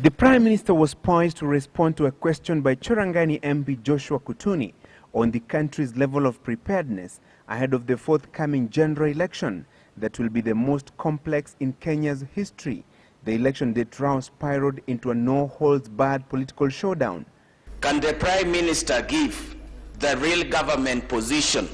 The Prime Minister was poised to respond to a question by Cherangani MP Joshua Kutuni on the country's level of preparedness ahead of the forthcoming general election that will be the most complex in Kenya's history. The election date round spiraled into a no-holds-barred political showdown. Can the Prime Minister give the real government position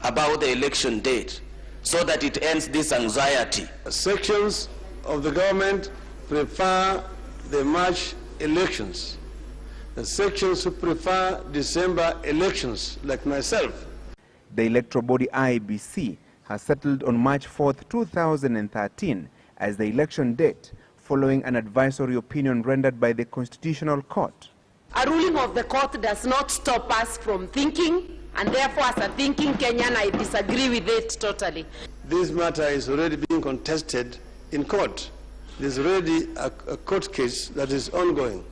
about the election date so that it ends this anxiety? Sections of the government prefer the March elections. The sections who prefer December elections, like myself. The electoral body IEBC has settled on March 4th, 2013 as the election date, following an advisory opinion rendered by the Constitutional Court. A ruling of the court does not stop us from thinking, and therefore as a thinking Kenyan, I disagree with it totally. This matter is already being contested in court. There's already a court case that is ongoing.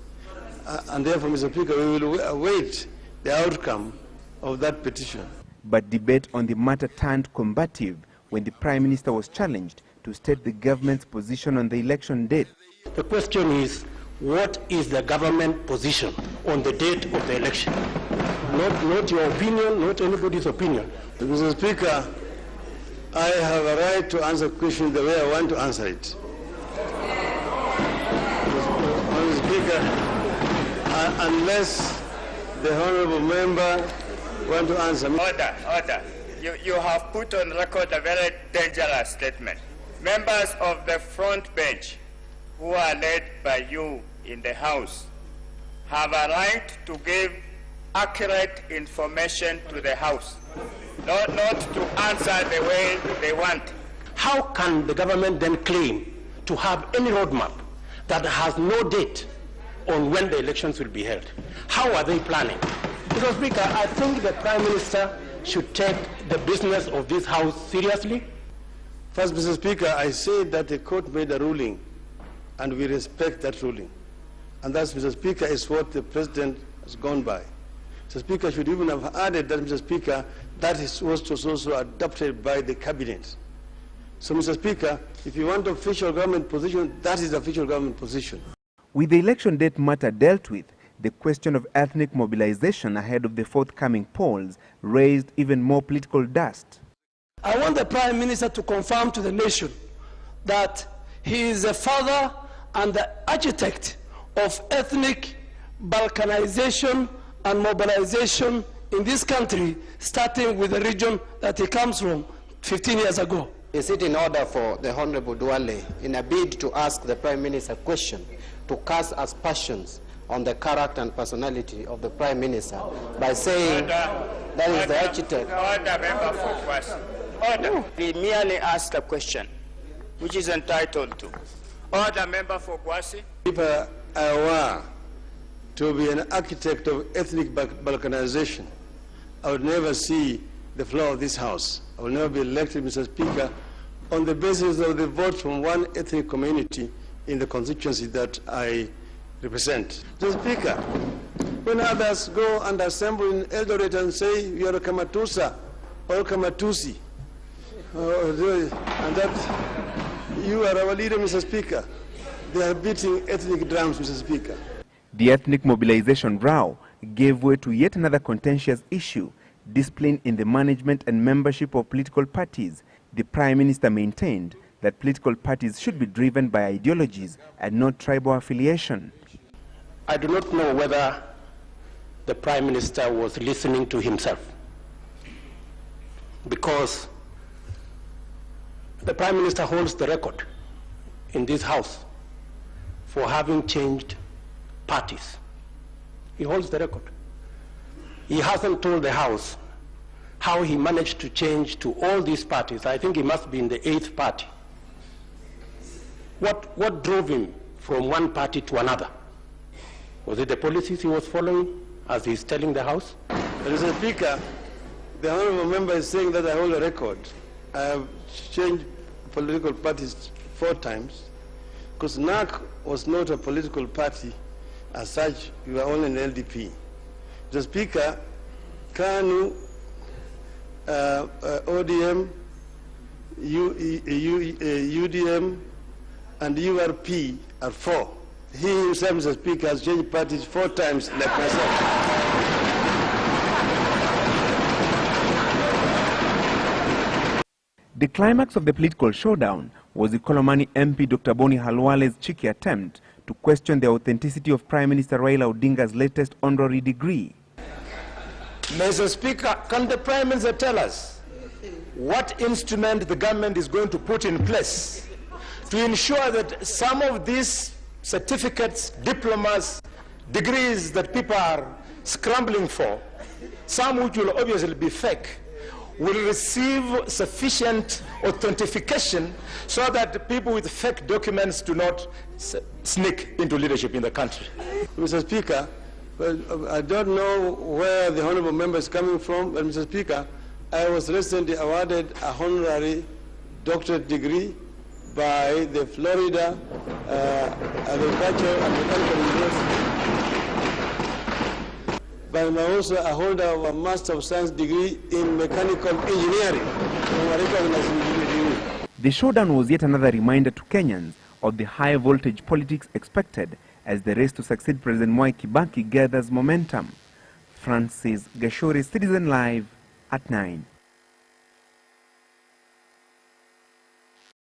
And therefore, Mr. Speaker, we will await the outcome of that petition. But debate on the matter turned combative when the Prime Minister was challenged to state the government's position on the election date. The question is, what is the government position on the date of the election? Not your opinion, not anybody's opinion. Mr. Speaker, I have a right to answer questions the way I want to answer it. Mr. Speaker, unless the honourable member want to answer. Order. You have put on record a very dangerous statement. Members of the front bench who are led by you in the House have a right to give accurate information to the House, not to answer the way they want. How can the government then claim to have any roadmap that has no date on when the elections will be held? How are they planning? Mr. Speaker, I think the Prime Minister should take the business of this House seriously. First, Mr. Speaker, I say that the court made a ruling, and we respect that ruling. And that, Mr. Speaker, is what the President has gone by. Mr. Speaker should even have added that, Mr. Speaker, that was also adopted by the Cabinet. So, Mr. Speaker, if you want official government position, that is the official government position. With the election date matter dealt with, the question of ethnic mobilization ahead of the forthcoming polls raised even more political dust. I want the Prime Minister to confirm to the nation that he is the father and the architect of ethnic balkanization and mobilization in this country, starting with the region that he comes from 15 years ago. Is it in order for the Honorable Duale, in a bid to ask the Prime Minister a question, to cast aspersions on the character and personality of the Prime Minister by saying that is the architect? Order, member for question. Order. We merely asked a question, which is entitled to. Order, member for Gwasi. If I were to be an architect of ethnic balkanization, I would never see the floor of this House. I will never be elected, Mr. Speaker, on the basis of the vote from one ethnic community in the constituency that I represent. Mr. Speaker, when others go and assemble in Eldoret and say, you are a Kamatusa or Kamatusi, and that you are our leader, Mr. Speaker, they are beating ethnic drums, Mr. Speaker. The ethnic mobilization row gave way to yet another contentious issue, discipline in the management and membership of political parties. The Prime Minister maintained that political parties should be driven by ideologies and not tribal affiliation. I do not know whether the Prime Minister was listening to himself, because the Prime Minister holds the record in this House for having changed parties. He holds the record. He hasn't told the House how he managed to change to all these parties. I think he must be in the 8th party. What drove him from one party to another? Was it the policies he was following, as he's telling the House? Mr. Speaker, the honourable member is saying that I hold a record. I have changed political parties 4 times, because NAC was not a political party as such. We were only an LDP. Mr. Speaker, KANU, ODM, UDM, and URP are 4. He himself, Mr. Speaker, has changed parties 4 times like myself. The climax of the political showdown was the Kolomani MP Dr. Boni Halwale's cheeky attempt to question the authenticity of Prime Minister Raila Odinga's latest honorary degree. Mr. Speaker, can the Prime Minister tell us what instrument the government is going to put in place to ensure that some of these certificates, diplomas, degrees that people are scrambling for, some which will obviously be fake, will receive sufficient authentication so that people with fake documents do not sneak into leadership in the country? Mr. Speaker, well, I don't know where the honorable member is coming from, but Mr. Speaker, I was recently awarded a honorary doctorate degree by the Florida Agricultural and Mechanical University. But I'm also a holder of a Master of Science degree in Mechanical Engineering. The showdown was yet another reminder to Kenyans of the high-voltage politics expected as the race to succeed President Mwai Kibaki gathers momentum. Francis Gashuri, Citizen Live at 9.